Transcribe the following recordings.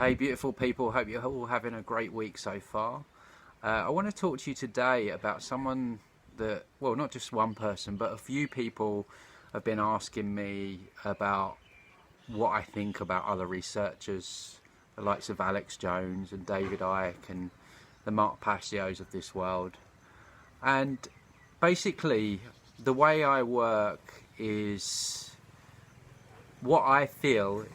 Hey beautiful people, hope you're all having a great week so far. I want to talk to you today about someone that, well, not just one person, but a few people have been asking me about what I think about other researchers, the likes of Alex Jones and David Icke and the Mark Passios of this world. And basically, the way I work is what I feel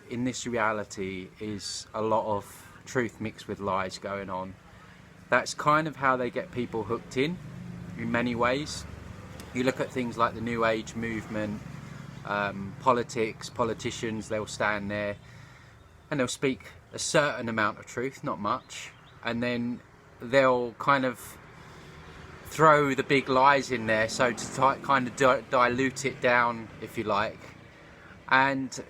in this reality is a lot of truth mixed with lies going on. That's kind of how they get people hooked in many ways. You look at things like the New Age movement, politics, politicians, they'll stand there and they'll speak a certain amount of truth, not much, and then they'll kind of throw the big lies in there, so to kind of dilute it down, if you like. And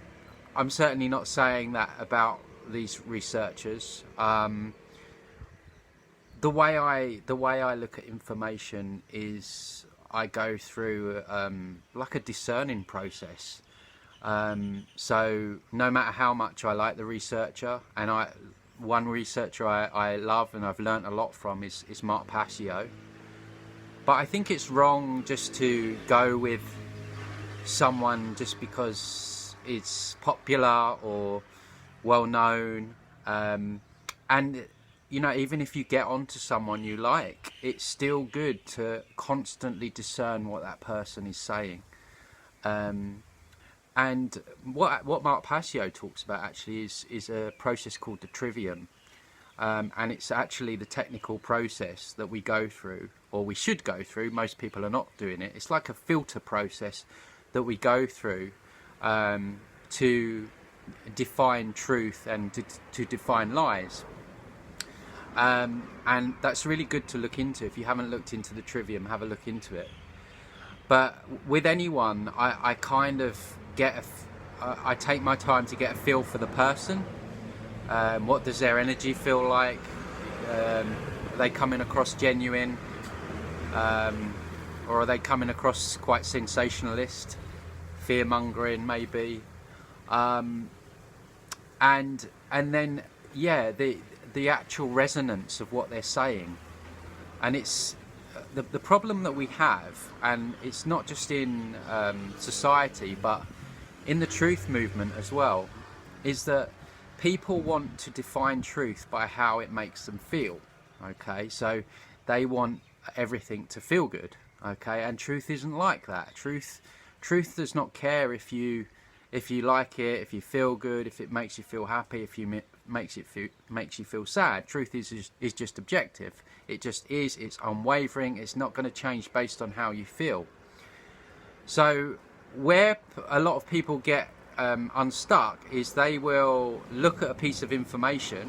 I'm certainly not saying that about these researchers. The way I look at information is I go through like a discerning process. So no matter how much I like the researcher, and one researcher I love and I've learnt a lot from is Mark Passio. But I think it's wrong just to go with someone just because it's popular or well known, and you know, even if you get onto someone you like, it's still good to constantly discern what that person is saying. And what Mark Passio talks about actually is a process called the trivium, and it's actually the technical process that we go through, or we should go through. Most people are not doing it. It's like a filter process that we go through to define truth and to define lies. And that's really good to look into. If you haven't looked into the trivium, have a look into it. But with anyone, I kind of I take my time to get a feel for the person. What does their energy feel like? Are they coming across genuine? Or are they coming across quite sensationalist? Fear-mongering, maybe. And then, yeah, the actual resonance of what they're saying. And it's the problem that we have, and it's not just in society, but in the truth movement as well, is that people want to define truth by how it makes them feel. Okay, so they want everything to feel good. Okay, and truth isn't like that. Truth does not care if you like it, if you feel good, if it makes you feel happy, if you makes you feel sad. Truth is just objective. It just is. It's unwavering. It's not going to change based on how you feel. So where a lot of people get unstuck is they will look at a piece of information,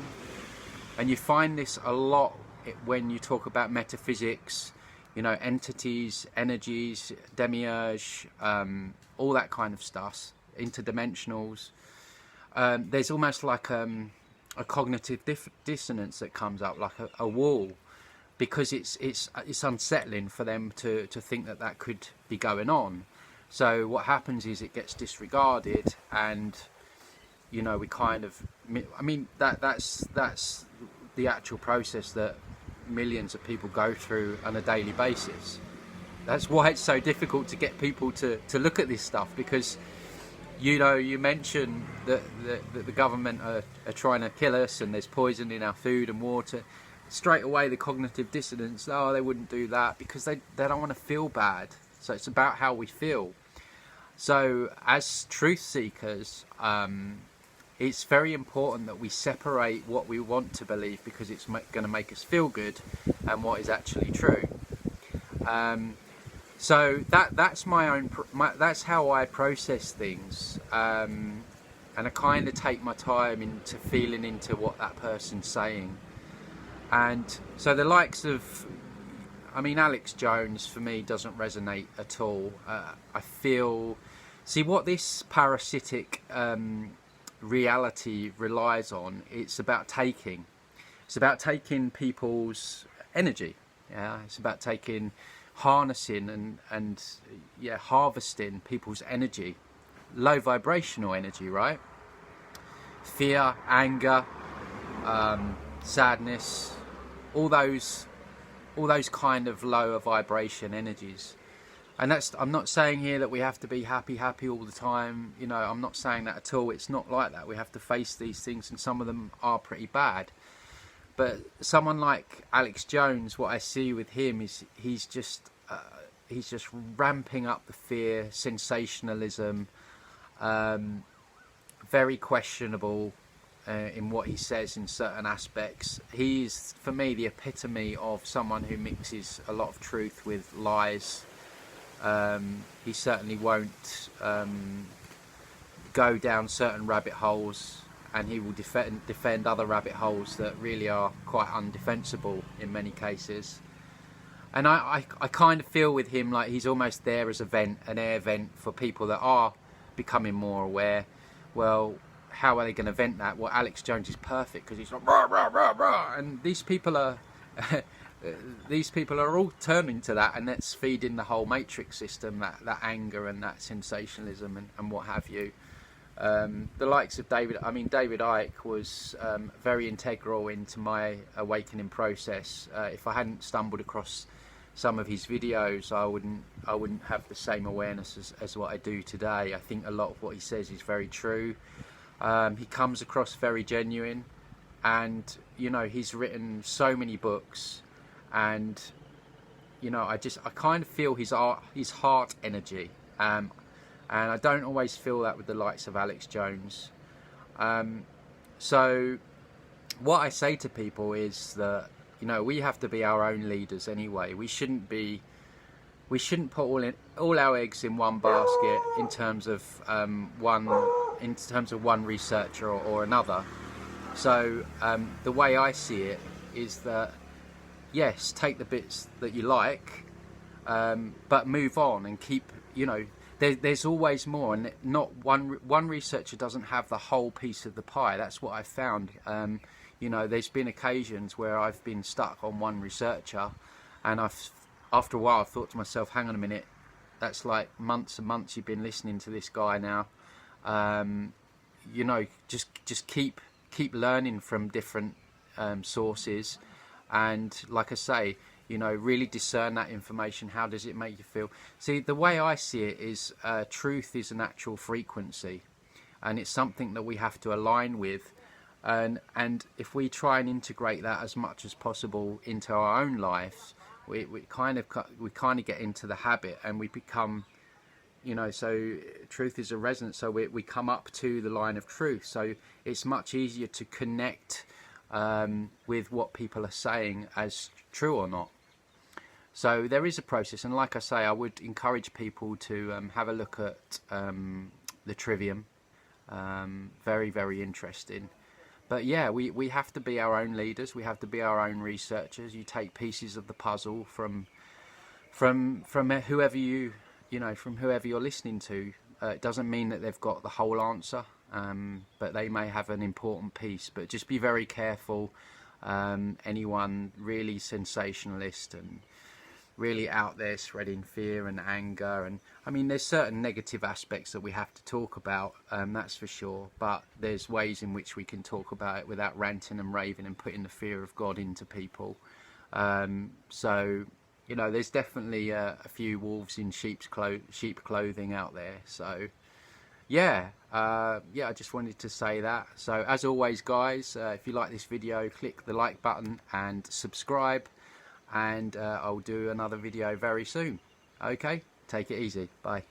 and you find this a lot when you talk about metaphysics. You know, entities, energies, demiurge, all that kind of stuff, interdimensionals. There's almost like a cognitive dissonance that comes up, like a wall, because it's unsettling for them to think that could be going on. So what happens is it gets disregarded, and you know, we kind of, I mean, that's the actual process that millions of people go through on a daily basis. That's why it's so difficult to get people to look at this stuff, because you know, you mention that the government are trying to kill us and there's poison in our food and water. Straight away the cognitive dissonance, oh, they wouldn't do that because they don't want to feel bad. So it's about how we feel. So as truth seekers, it's very important that we separate what we want to believe because it's going to make us feel good and what is actually true. So that's that's how I process things, and I kind of take my time into feeling into what that person's saying. And so the likes of, I mean, Alex Jones for me doesn't resonate at all. I feel, see what this parasitic reality relies on. It's about taking people's energy. Yeah, it's about harnessing and harvesting people's energy, low vibrational energy, right? fear, anger, sadness, all those kind of lower vibration energies. And I'm not saying here that we have to be happy all the time. You know, I'm not saying that at all. It's not like that. We have to face these things, and some of them are pretty bad. But someone like Alex Jones, what I see with him is he's just ramping up the fear, sensationalism, very questionable in what he says in certain aspects. He's, for me, the epitome of someone who mixes a lot of truth with lies. He certainly won't go down certain rabbit holes, and he will defend other rabbit holes that really are quite undefensible in many cases. And I kind of feel with him like he's almost there as an air vent for people that are becoming more aware. Well, how are they going to vent that? Well, Alex Jones is perfect because he's like rah, rah, rah, rah. And these people are all turning to that, and that's feeding the whole matrix system, that anger and that sensationalism and what have you. The likes of David Icke was very integral into my awakening process. If I hadn't stumbled across some of his videos, I wouldn't have the same awareness as what I do today. I think a lot of what he says is very true. He comes across very genuine, and you know, he's written so many books, and you know, I kind of feel his heart energy, and I don't always feel that with the likes of Alex Jones. So what I say to people is that, you know, we have to be our own leaders anyway. We shouldn't put all our eggs in one basket in terms of one researcher or another. So the way I see it is that, yes, take the bits that you like, but move on and keep, you know, there's always more, and not one researcher doesn't have the whole piece of the pie. That's what I've found. You know, there's been occasions where I've been stuck on one researcher, and after a while I've thought to myself, hang on a minute, that's like months and months you've been listening to this guy now. You know, just keep learning from different sources, and like I say, you know, really discern that information. How does it make you feel? See, the way I see it is truth is an actual frequency, and it's something that we have to align with, and if we try and integrate that as much as possible into our own lives, we kind of get into the habit, and we become, you know, so truth is a resonance, so we come up to the line of truth, so it's much easier to connect with what people are saying as true or not. So there is a process, and like I say, I would encourage people to have a look at the Trivium. Very, very interesting. But yeah, we have to be our own leaders. We have to be our own researchers. You take pieces of the puzzle from whoever from whoever you're listening to. It doesn't mean that they've got the whole answer, but they may have an important piece. But just be very careful. Anyone really sensationalist and really out there spreading fear and anger, and I mean, there's certain negative aspects that we have to talk about, that's for sure, but there's ways in which we can talk about it without ranting and raving and putting the fear of God into people. So, you know, there's definitely a few wolves in sheep clothing out there. So yeah, I just wanted to say that. So as always, guys, if you like this video, click the like button and subscribe, and I'll do another video very soon. Okay, take it easy. Bye.